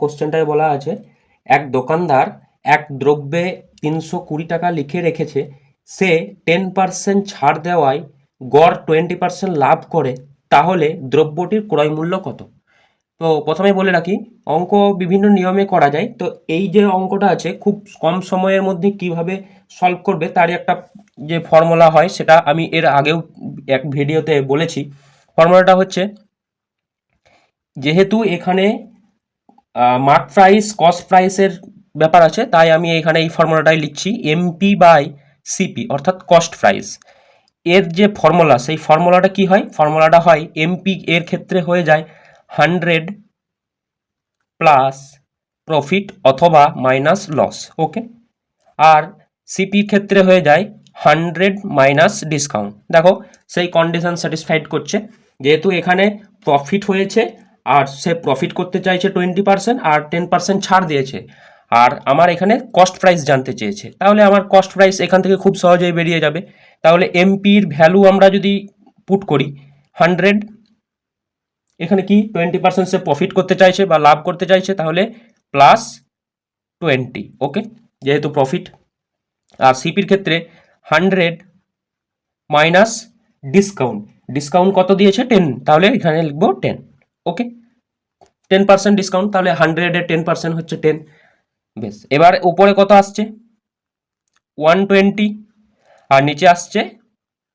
কোশ্চেনটায় বলা আছে এক দোকানদার এক দ্রব্যে 320 টাকা লিখে রেখেছে, সে 10% ছাড় দেওয়ায় গড় 20% লাভ করে, তাহলে দ্রব্যটির ক্রয় মূল্য কত? তো প্রথমে বলে রাখি, অঙ্ক বিভিন্ন নিয়মে করা যায়। তো এই যে অঙ্কটা আছে খুব কম সময়ের মধ্যে কিভাবে সলভ করবে তারই একটা যে ফর্মুলা হয় সেটা আমি এর আগেও এক ভিডিওতে বলেছি। ফর্মুলাটা হচ্ছে, যেহেতু এখানে মার্ক প্রাইস কস্ট প্রাইসের ব্যাপার আছে, তাই আমি এখানে এই ফর্মুলাটাই লিখছি, এমপি বাই সিপি অর্থাৎ কস্ট প্রাইস। এর যে ফর্মুলা, সেই ফর্মুলাটা কি হয়? ফর্মুলাটা হয় এমপি এর ক্ষেত্রে হয়ে যায় 100 প্লাস প্রফিট অথবা মাইনাস লস, ওকে। আর সিপির ক্ষেত্রে হয়ে যায় 100 মাইনাস ডিসকাউন্ট। দেখো সেই কন্ডিশন স্যাটিসফাইড করছে, যেহেতু এখানে প্রফিট হয়েছে আর সে প্রফিট করতে চাইছে 20% আর 10% ছাড় দিয়েছে, আর আমার এখানে কস্ট প্রাইস জানতে চেয়েছে, তাহলে আমার কস্ট প্রাইস এখান থেকে খুব সহজেই বেরিয়ে যাবে। তাহলে এমপির ভ্যালু আমরা যদি পুট করি 100, এখানে কি 20% সে প্রফিট করতে চাইছে বা লাভ করতে চাইছে, তাহলে প্লাস 20, ওকে, যেহেতু প্রফিট। আর সিপির ক্ষেত্রে 100 মাইনাস ডিসকাউন্ট, ডিসকাউন্ট কত দিয়েছে 10, তাহলে এখানে লিখবো 10, ওকে। 10% ডিসকাউন্ট, তাহলে 100-এর 10% হচ্ছে 10। বেশ, এবার উপরে কত আসছে 120 আর নিচে আসছে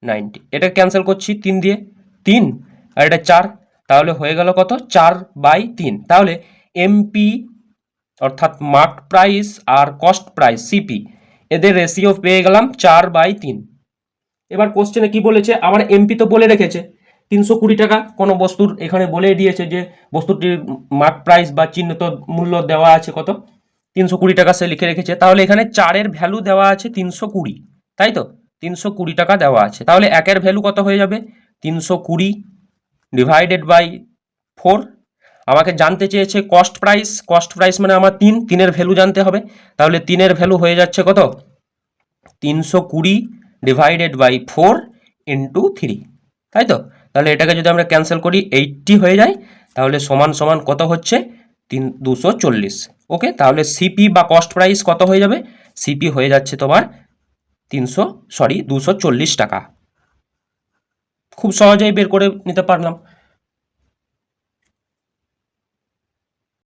90। এটা ক্যান্সেল করছি 3 দিয়ে, 3 আর এটা 4, তাহলে হয়ে গেল কত 4/3। তাহলে এমপি অর্থাৎ মার্ক প্রাইস আর কস্ট প্রাইস সিপি, এদের রেশিও পেয়ে গেলাম 4/3। এবার কোশ্চেনে কি বলেছে, আমার এমপি তো বলে রেখেছে 320 টাকা, কোনো বস্তুর এখানে বলে দিয়েছে যে বস্তুটির মার্ক প্রাইস বা চিহ্নিত মূল্য দেওয়া আছে কত 320 টাকা, সে লিখে রেখেছে। তাহলে এখানে 4-এর ভ্যালু দেওয়া আছে 320, তাই তো 320 টাকা দেওয়া আছে, তাহলে 1-এর ভ্যালু কত হয়ে যাবে 320 ডিভাইডেড বাই 4। আমাকে জানতে চেয়েছে কস্ট প্রাইস, কস্ট প্রাইস মানে আমার 3-এর ভ্যালু জানতে হবে, তাহলে 3-এর ভ্যালু হয়ে যাচ্ছে কত 320 ডিভাইডেড বাই 4 ইন্টু 3, তাই তো। তাহলে এটাকে যদি আমরা ক্যান্সেল করি 80 হয়ে যায়, তাহলে সমান সমান কত হচ্ছে 240, ওকে। তাহলে সিপি বা কস্ট প্রাইস কত হয়ে যাবে, সিপি হয়ে যাচ্ছে তোমার 240 টাকা। খুব সহজেই বের করে নিতে পারলাম।